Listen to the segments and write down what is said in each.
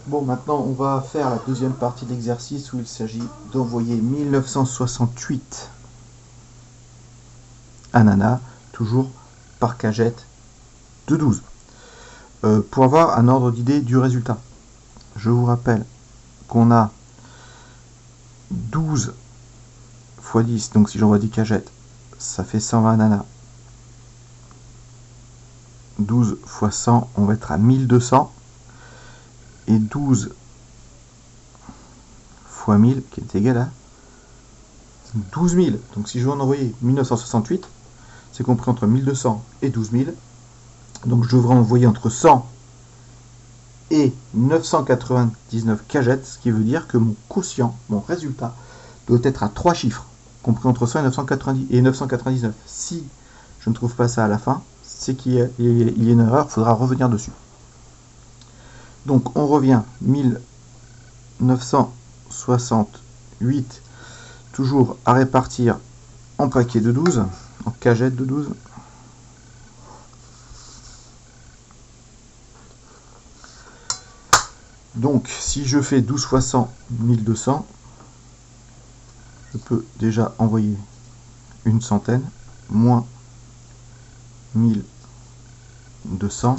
Bon, maintenant on va faire la deuxième partie de l'exercice où il s'agit d'envoyer 1968 ananas, toujours par cagette de 12. Pour avoir un ordre d'idée du résultat, je vous rappelle qu'on a 12 x 10, donc si j'envoie 10 cagettes, ça fait 120 ananas. 12 x 100, on va être à 1200. Et 12 x 1000, qui est égal à 12 000. Donc si je veux en envoyer 1968, c'est compris entre 1200 et 12 000. Donc je devrais envoyer entre 100 et 999 cagettes, ce qui veut dire que mon quotient, mon résultat, doit être à 3 chiffres, compris entre 100 et 999. Si je ne trouve pas ça à la fin, c'est qu'il y a une erreur, il faudra revenir dessus. Donc on revient 1968, toujours à répartir en paquets de 12, en cagettes de 12. Donc si je fais 12 x 100, 1200, je peux déjà envoyer une centaine, moins 1200.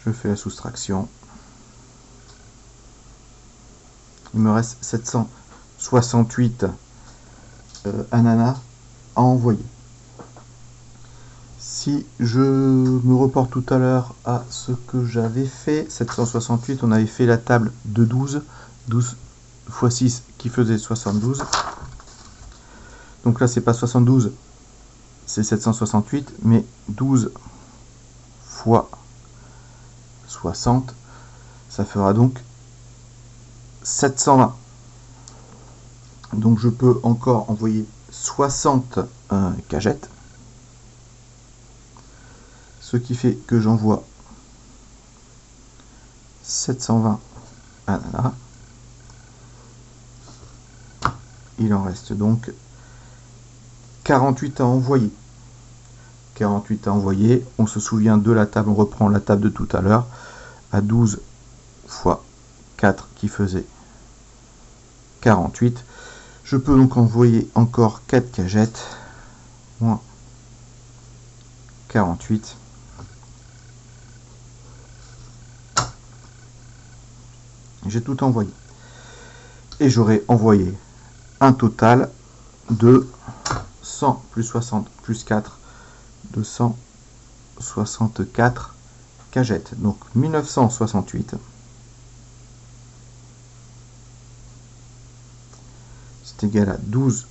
Je fais la soustraction. Il me reste 768 ananas à envoyer. Si je me reporte tout à l'heure à ce que j'avais fait, 768, on avait fait la table de 12, 12 x 6 qui faisait 72. Donc là, c'est pas 72, c'est 768, mais 12 x 60, ça fera donc 720. Donc je peux encore envoyer 60 cagettes, ce qui fait que j'envoie 720 ananas. Il en reste donc 48 à envoyer. 48 à envoyer, on se souvient de la table, on reprend la table de tout à l'heure, à 12 x 4 qui faisait 48. Je peux donc envoyer encore 4 cagettes, moins 48. J'ai tout envoyé. Et j'aurai envoyé un total de 100 plus 60 plus 4, 264 cagettes. Donc 1968. C'est égal à 12,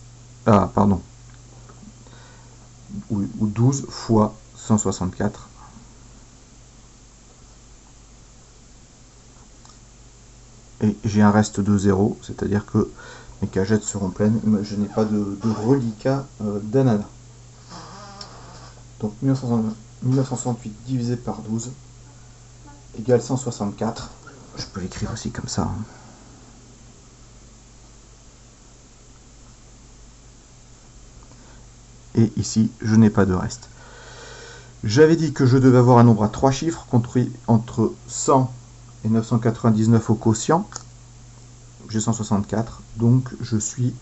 ou 12 fois 164. Et j'ai un reste de 0, c'est-à-dire que mes cagettes seront pleines, je n'ai pas de reliquat d'ananas. Donc 1968 divisé par 12 égale 164. Je peux l'écrire aussi comme ça. Et ici, je n'ai pas de reste. J'avais dit que je devais avoir un nombre à 3 chiffres, compris entre 100 et 999 au quotient. J'ai 164, donc je suis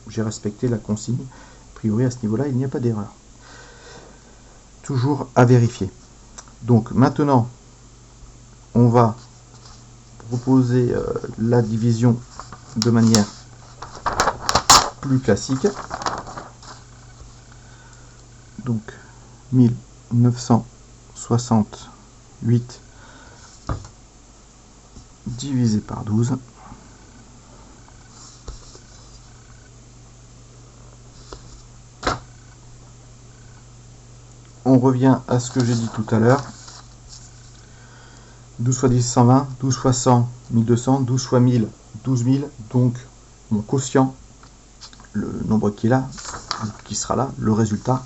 j'ai respecté la consigne. A priori, à ce niveau-là, il n'y a pas d'erreur. Toujours à vérifier. Donc maintenant, on va proposer la division de manière plus classique. Donc 1968 divisé par 12. On revient à ce que j'ai dit tout à l'heure. 12 x 10, 120, 12 x 100, 1200, 12 x 1000, 12 000. Donc mon quotient, le nombre qui sera là, le résultat,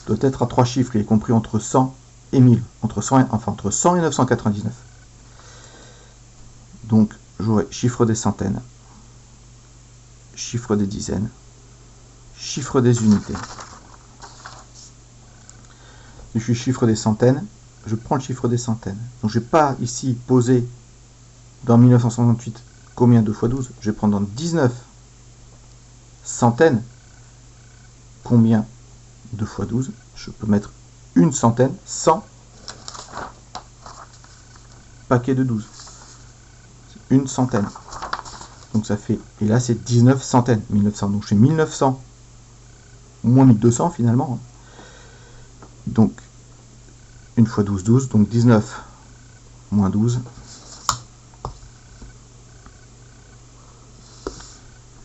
doit être à 3 chiffres, il est compris entre 100 et 1000, entre 100 et 999. Donc j'aurai chiffre des centaines, chiffre des dizaines, chiffre des unités. je suis chiffre des centaines, je prends le chiffre des centaines. Donc je vais pas ici poser dans 1968 combien 2 fois 12, je vais prendre dans 19 centaines combien 2 fois 12, je peux mettre une centaine, 100 paquets de 12. Une centaine. Donc ça fait, et là c'est 19 centaines, 1900. Donc je fais 1900 moins 1200 finalement. Donc 1 fois 12, 12, donc 19 moins 12.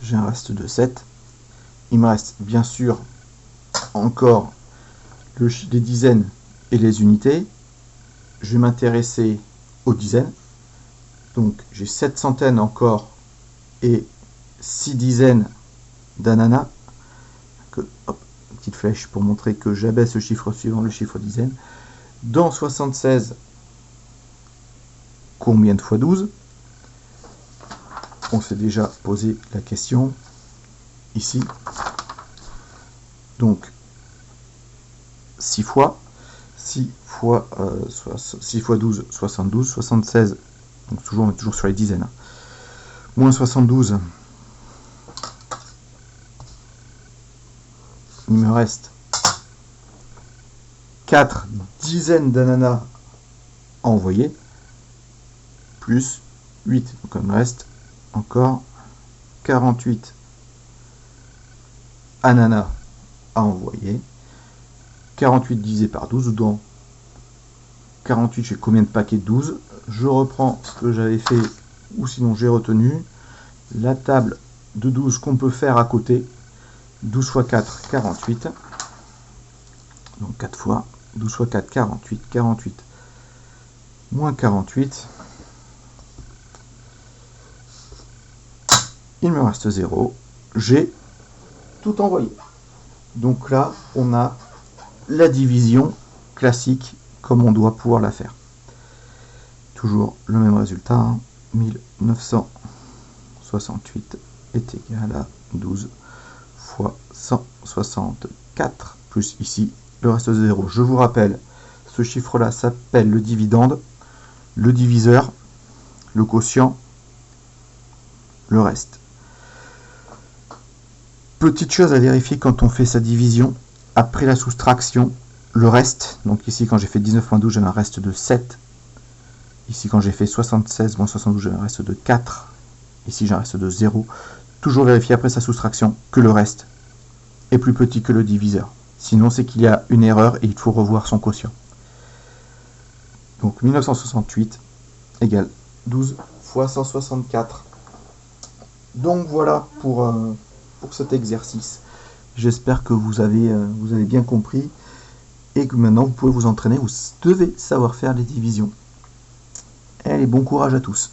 J'ai un reste de 7. Il me reste bien sûr encore les dizaines et les unités. Je vais m'intéresser aux dizaines. Donc j'ai 7 centaines encore et 6 dizaines d'ananas. Petite flèche pour montrer que j'abaisse le chiffre suivant, le chiffre dizaine. Dans 76, combien de fois 12? On s'est déjà posé la question ici. Donc 6 fois 12, 72, 76, donc on est toujours sur les dizaines. Moins 72, il me reste 4 dizaines d'ananas à envoyer, plus 8, donc il me reste encore 48 ananas à envoyer. 48 divisé par 12, dans 48 j'ai combien de paquets? 12. Je reprends ce que j'avais fait, ou sinon j'ai retenu la table de 12 qu'on peut faire à côté. 12 fois 4, 48. Donc 4 fois 12 fois 4, 48. 48 moins 48. Il me reste 0. J'ai tout envoyé. Donc là, on a la division classique comme on doit pouvoir la faire. Toujours le même résultat, hein. 1968 est égal à 12 fois 164 plus ici le reste de 0. Je vous rappelle, ce chiffre-là s'appelle le dividende, le diviseur, le quotient, le reste. Petite chose à vérifier quand on fait sa division, après la soustraction, le reste, donc ici quand j'ai fait 19 moins 12, j'ai un reste de 7. Ici quand j'ai fait 76 moins 72, j'ai un reste de 4. Ici j'ai un reste de 0. Toujours vérifier après sa soustraction que le reste est plus petit que le diviseur. Sinon c'est qu'il y a une erreur et il faut revoir son quotient. Donc 1968 égale 12 fois 164. Donc voilà pour cet exercice. J'espère que vous avez bien compris et que maintenant vous pouvez vous entraîner, vous devez savoir faire les divisions. Allez, bon courage à tous.